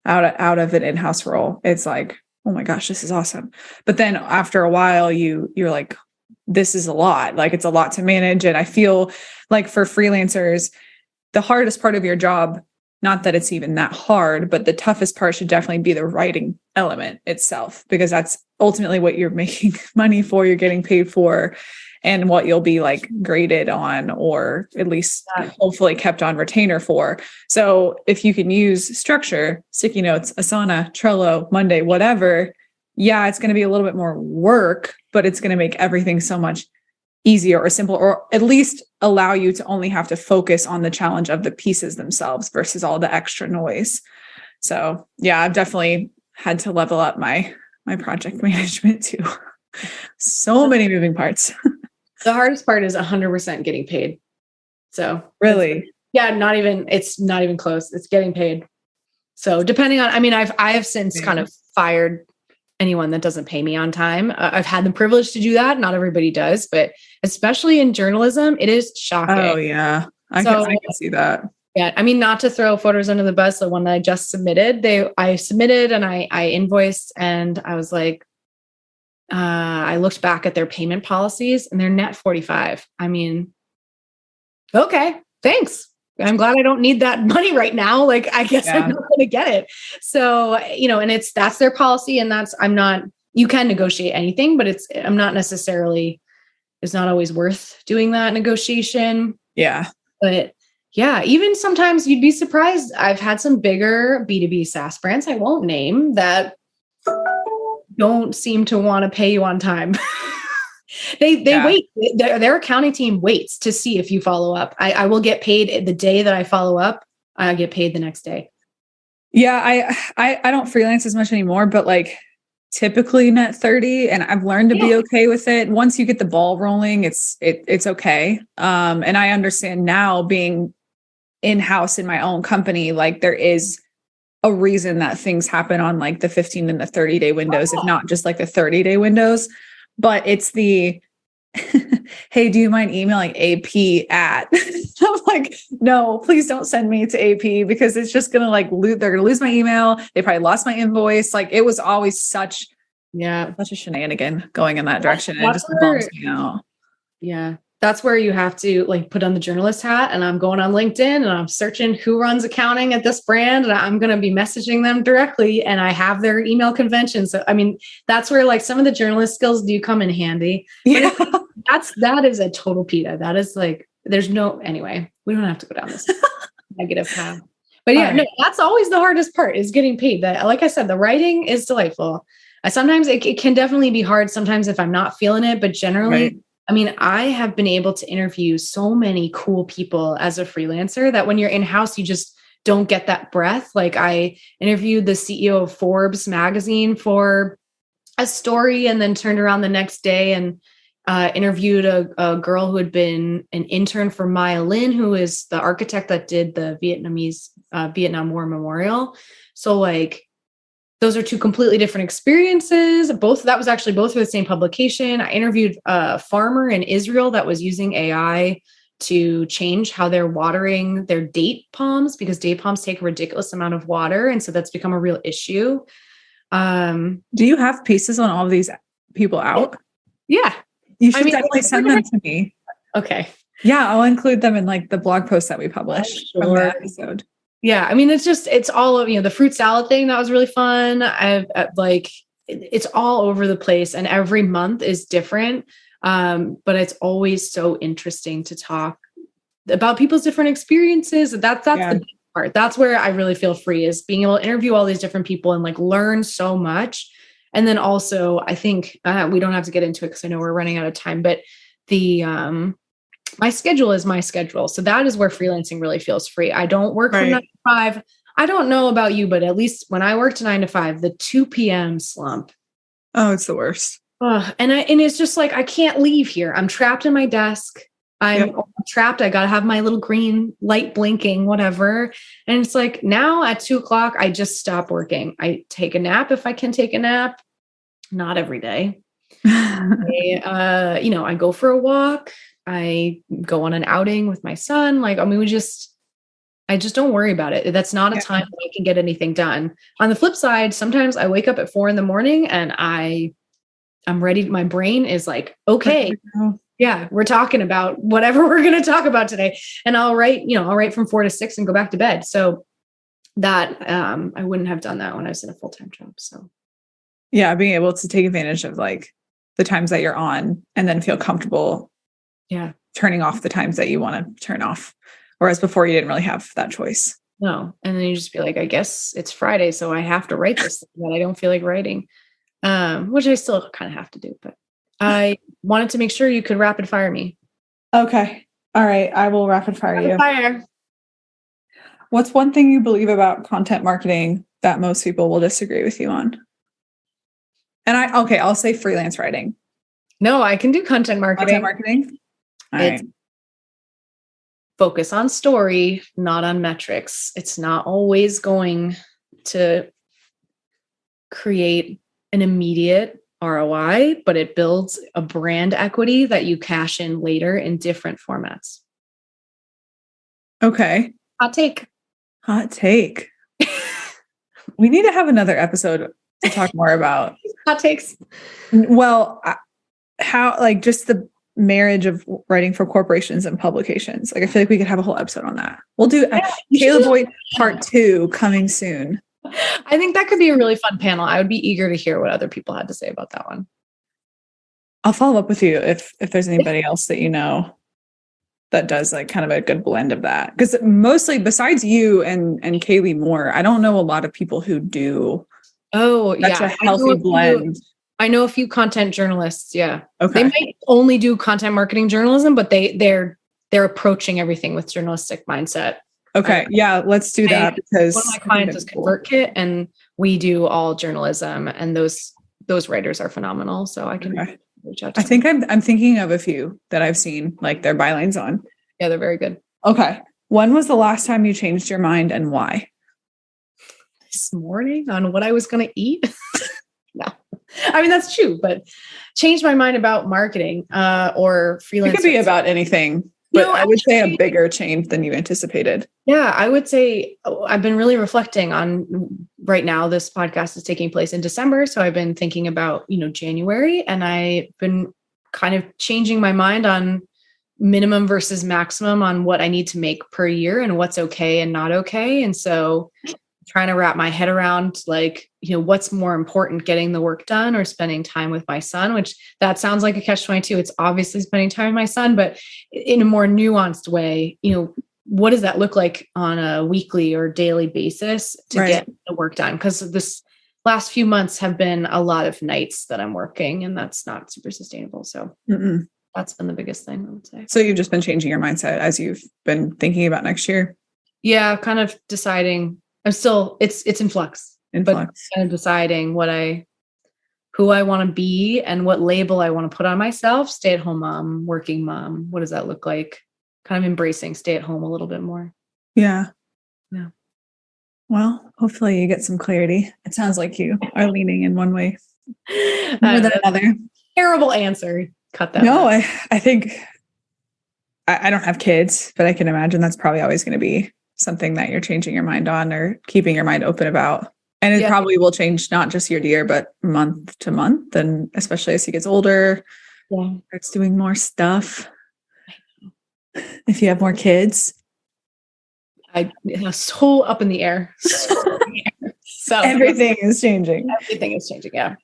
out of an in-house role, it's like, oh my gosh, this is awesome. But then after a while you're like, this is a lot, like it's a lot to manage. And I feel like for freelancers, the hardest part of your job, not that it's even that hard, but the toughest part should definitely be the writing element itself, because that's ultimately what you're making money for, you're getting paid for, and what you'll be like graded on, or at least hopefully kept on retainer for. So if you can use structure, sticky notes, Asana, Trello, Monday, whatever, yeah, it's going to be a little bit more work, but it's going to make everything so much easier or simple, or at least allow you to only have to focus on the challenge of the pieces themselves versus all the extra noise. So yeah, I've definitely had to level up my project management too. So many moving parts. The hardest part is 100% getting paid. So really, it's not even close. It's getting paid. So depending on, I have since kind of fired anyone that doesn't pay me on time. I've had the privilege to do that. Not everybody does, but especially in journalism, it is shocking. Oh yeah. I can see that. Yeah. Not to throw photos under the bus. The one that I just submitted, I submitted and I invoiced, and I was like, I looked back at their payment policies and they're net 45. Okay, thanks. I'm glad I don't need that money right now. Like, I guess I'm not going to get it. So, and that's their policy, and you can negotiate anything, but it's not always worth doing that negotiation. Yeah. But yeah, even sometimes you'd be surprised. I've had some bigger B2B SaaS brands I won't name that don't seem to want to pay you on time. They wait. Their accounting team waits to see if you follow up. I will get paid the day that I follow up. I get paid the next day. Yeah, I don't freelance as much anymore, but like typically net 30, and I've learned to be okay with it. Once you get the ball rolling, it's okay. And I understand now, being in-house in my own company, like there is a reason that things happen on like the 15 and the 30-day windows, if not just like the 30-day windows. But it's the, hey, do you mind emailing AP at? I'm like, no, please don't send me to AP, because it's just going to like, they're going to lose my email. They probably lost my invoice. Like, it was always such a shenanigan going in that direction. And it just bums me out. Yeah. That's where you have to like put on the journalist hat, and I'm going on LinkedIn and I'm searching who runs accounting at this brand, and I'm going to be messaging them directly, and I have their email convention. So, that's where like some of the journalist skills do come in handy. Yeah. That is a total pita. That is like, anyway, we don't have to go down this negative path. But yeah, no, that's always the hardest part, is getting paid. Like I said, the writing is delightful. Sometimes it can definitely be hard sometimes if I'm not feeling it, but generally, I have been able to interview so many cool people as a freelancer that when you're in-house, you just don't get that breath. Like, I interviewed the CEO of Forbes magazine for a story, and then turned around the next day and interviewed a girl who had been an intern for Maya Lin, who is the architect that did the Vietnam War Memorial. So like, those are two completely different experiences. That was actually both for the same publication. I interviewed a farmer in Israel that was using AI to change how they're watering their date palms, because date palms take a ridiculous amount of water. And so that's become a real issue. Do you have pieces on all of these people out? Yeah. You should definitely send them to me. Okay. Yeah, I'll include them in like the blog post that we publish from the episode. Yeah. It's all of, the fruit salad thing. That was really fun. It's all over the place, and every month is different. But it's always so interesting to talk about people's different experiences. That's the big part. That's where I really feel free, is being able to interview all these different people and like learn so much. And then also, I think we don't have to get into it because I know we're running out of time, but my schedule is my schedule. So that is where freelancing really feels free. I don't work from 9 to 5. I don't know about you, but at least when I worked 9 to 5, the 2 p.m. slump. Oh, it's the worst. And it's just like, I can't leave here. I'm trapped in my desk. I'm trapped. I got to have my little green light blinking, whatever. And it's like now at 2:00, I just stop working. I take a nap if I can take a nap. Not every day. I go for a walk. I go on an outing with my son. Like, I mean, I just don't worry about it. That's not a time when I can get anything done. On the flip side, sometimes I wake up at 4 a.m. and I'm ready. My brain is like, okay, yeah, we're talking about whatever we're going to talk about today. And I'll write from 4 to 6 and go back to bed. So that, I wouldn't have done that when I was in a full-time job. So yeah, being able to take advantage of like the times that you're on and then feel comfortable turning off the times that you want to turn off. Whereas before you didn't really have that choice. No. And then you just be like, I guess it's Friday, so I have to write this that I don't feel like writing, which I still kind of have to do. But I wanted to make sure you could rapid fire me. Okay. All right. I will rapid fire you. Fire. What's one thing you believe about content marketing that most people will disagree with you on? And I'll say freelance writing. No, I can do content marketing. Content marketing? All right. Focus on story, not on metrics. It's not always going to create an immediate ROI, but it builds a brand equity that you cash in later in different formats. Okay. Hot take. We need to have another episode to talk more about hot takes. Well, how, like, just the marriage of writing for corporations and publications. Like, I feel like we could have a whole episode on that. We'll do Kayla Voigt part 2 coming soon. I think that could be a really fun panel. I would be eager to hear what other people had to say about that one. I'll follow up with you if there's anybody else that you know that does like kind of a good blend of that. Because mostly besides you and Kaylee Moore, I don't know a lot of people who do such a healthy blend. I know a few content journalists. Yeah. Okay. They might only do content marketing journalism, but they're approaching everything with journalistic mindset. Okay. Yeah. Let's do that because one of my clients is ConvertKit and we do all journalism and those writers are phenomenal. So I can reach out to I think I'm thinking of a few that I've seen like their bylines on. Yeah. They're very good. Okay. When was the last time you changed your mind and why? This morning on what I was going to eat. No, I mean, that's true, but changed my mind about marketing or freelance. It could be about anything, but I would say a bigger change than you anticipated. Yeah, I would say I've been really reflecting on right now. This podcast is taking place in December. So I've been thinking about, January, and I've been kind of changing my mind on minimum versus maximum on what I need to make per year and what's okay and not okay. And so trying to wrap my head around like, what's more important, getting the work done or spending time with my son, which that sounds like a catch-22. It's obviously spending time with my son, but in a more nuanced way, what does that look like on a weekly or daily basis to get the work done? Because this last few months have been a lot of nights that I'm working and that's not super sustainable. So that's been the biggest thing I would say. So you've just been changing your mindset as you've been thinking about next year? Yeah, kind of deciding. I'm still, it's in flux, but kind of deciding who I want to be and what label I want to put on myself. Stay-at-home mom, working mom. What does that look like? Kind of embracing stay at home a little bit more. Yeah. Yeah. Well, hopefully you get some clarity. It sounds like you are leaning in one way more than another. Terrible answer. Cut that. No, I think I don't have kids, but I can imagine that's probably always going to be something that you're changing your mind on or keeping your mind open about. And it probably will change not just year to year, but month to month. And especially as he gets older, starts doing more stuff. If you have more kids. So up in the air. So everything is changing. Everything is changing. Yeah.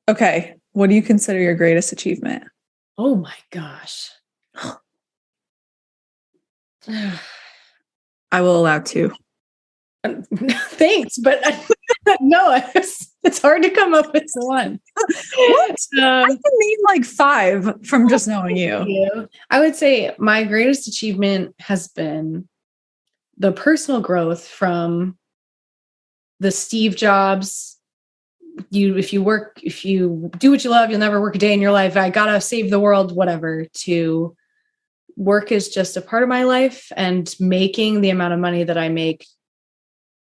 Okay. What do you consider your greatest achievement? Oh my gosh. I will allow 2. Thanks, but No, it's hard to come up with one. What? I can name like 5 from just knowing you. I would say my greatest achievement has been the personal growth from the Steve Jobs. If you do what you love, you'll never work a day in your life. I gotta save the world, whatever. To work is just a part of my life, and making the amount of money that I make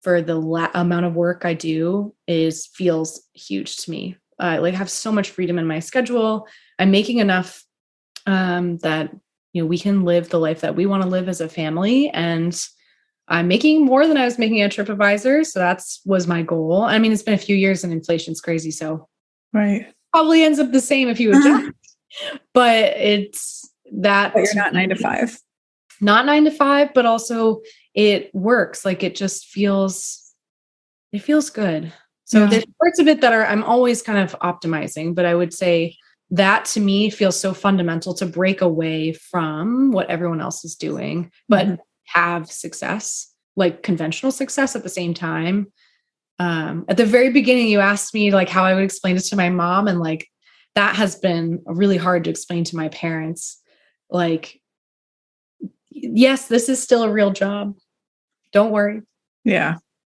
for the amount of work I do feels huge to me. Like I have so much freedom in my schedule. I'm making enough that we can live the life that we want to live as a family, and I'm making more than I was making at TripAdvisor. So was my goal. I mean, it's been a few years and inflation's crazy, so right, probably ends up the same if you adjust. But it's that. But you're not 9 to 5. Not 9 to 5, but also it works. Like it feels good. So there's parts of it that I'm always kind of optimizing, but I would say that to me feels so fundamental to break away from what everyone else is doing, but have success, like conventional success at the same time. At the very beginning, you asked me like how I would explain this to my mom. And like, that has been really hard to explain to my parents. Like, yes, this is still a real job. Don't worry. Yeah.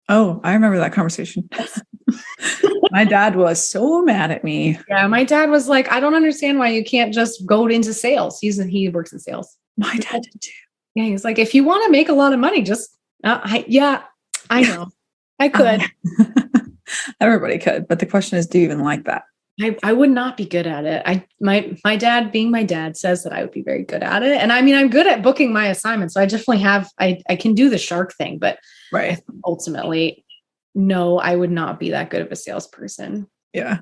Oh, I remember that conversation. My dad was so mad at me. Yeah. My dad was like, I don't understand why you can't just go into sales. He works in sales. My dad did too. Yeah. He's like, if you want to make a lot of money, just, I know I could. Everybody could. But the question is, do you even like that? I would not be good at it. My dad, being my dad, says that I would be very good at it. And I mean, I'm good at booking my assignments. So I definitely I can do the shark thing, but right. Ultimately, no, I would not be that good of a salesperson. Yeah.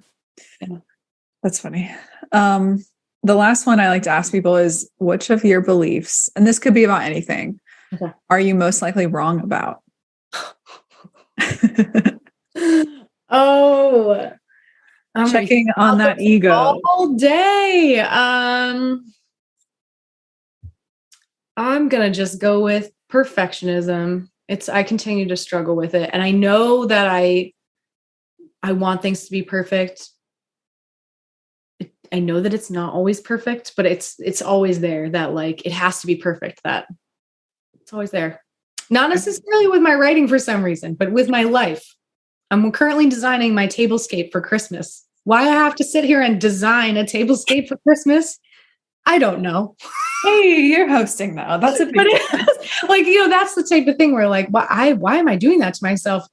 That's funny. The last one I like to ask people is, which of your beliefs, and this could be about anything, are you most likely wrong about? Oh, I'm checking on that ego all day. I'm going to just go with perfectionism. I continue to struggle with it. And I know that I want things to be perfect. I know that it's not always perfect, but it's always there, that like, it has to be perfect, that it's always there. Not necessarily with my writing for some reason, but with my life. I'm currently designing my tablescape for Christmas. Why I have to sit here and design a tablescape for Christmas, I don't know. Hey, you're hosting though. That's a big like, that's the type of thing where like, why am I doing that to myself?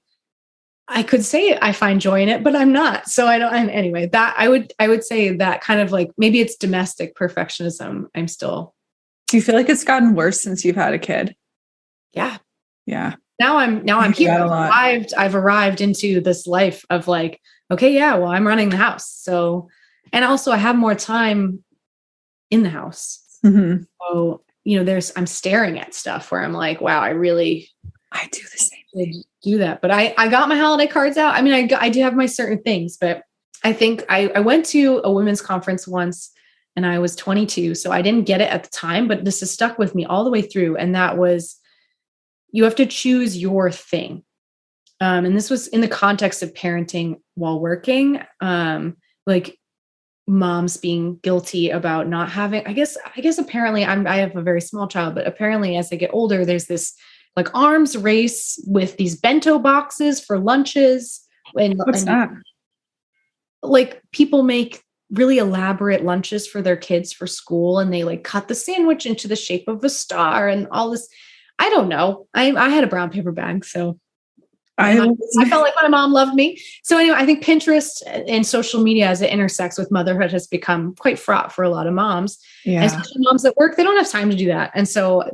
I could say I find joy in it, but I'm not. So I don't. And anyway, that I would say that kind of like, maybe it's domestic perfectionism. I'm still. Do you feel like it's gotten worse since you've had a kid? Yeah. Yeah. Now I'm here. I've arrived into this life of like, okay, yeah, well, I'm running the house. So, and also I have more time in the house. Mm-hmm. So, I'm staring at stuff where I'm like, wow, I do the same thing. Do that. But I got my holiday cards out. I mean, I do have my certain things, but I think I went to a women's conference once and I was 22. So I didn't get it at the time, but this has stuck with me all the way through. And that was, you have to choose your thing. And this was in the context of parenting while working, like moms being guilty about not having, I guess apparently I have a very small child, but apparently as they get older, there's this like arms race with these bento boxes for lunches. What's that? Like people make really elaborate lunches for their kids for school, and they like cut the sandwich into the shape of a star and all this. I don't know. I had a brown paper bag, so I felt like my mom loved me. So anyway, I think Pinterest and social media as it intersects with motherhood has become quite fraught for a lot of moms. Yeah. And especially moms at work, they don't have time to do that. And so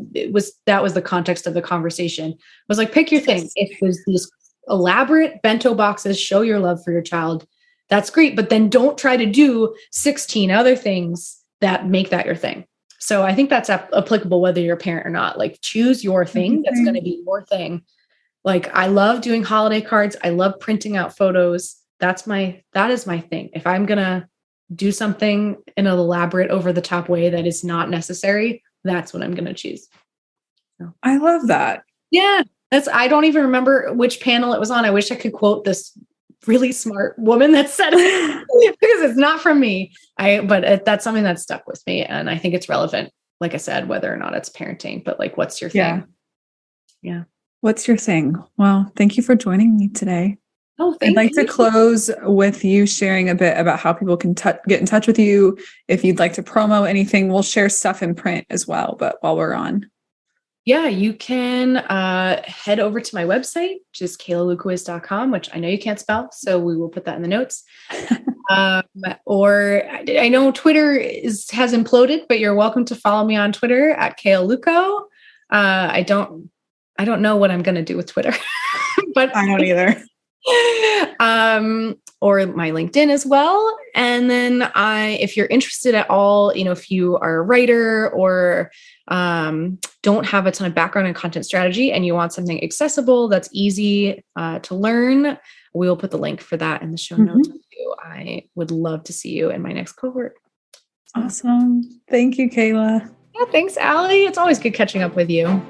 that was the context of the conversation. It was like, pick your thing. If there's these elaborate bento boxes, show your love for your child, that's great. But then don't try to do 16 other things that make that your thing. So I think that's applicable whether you're a parent or not. Like choose your thing that's going to be your thing. Like I love doing holiday cards. I love printing out photos. That is my thing. If I'm going to do something in an elaborate over the top way that is not necessary, that's what I'm going to choose. So. I love that. Yeah. I don't even remember which panel it was on. I wish I could quote this really smart woman that said it because it's not from me. That's something that stuck with me. And I think it's relevant, like I said, whether or not it's parenting, but like, what's your thing? Yeah. What's your thing? Well, thank you for joining me today. Oh, I'd like to close with you sharing a bit about how people can get in touch with you. If you'd like to promo anything, we'll share stuff in print as well. But while we're on. Yeah, you can head over to my website, which is kaylalukawiz.com, which I know you can't spell, so we will put that in the notes. Or I know Twitter has imploded, but you're welcome to follow me on Twitter at kayluko. I don't know what I'm going to do with Twitter, but I don't either. Or my LinkedIn as well. And then if you're interested at all, if you are a writer or don't have a ton of background in content strategy and you want something accessible that's easy to learn, we will put the link for that in the show notes with you. I would love to see you in my next cohort. Awesome. Thank you, Kayla. Yeah, thanks, Allie. It's always good catching up with you.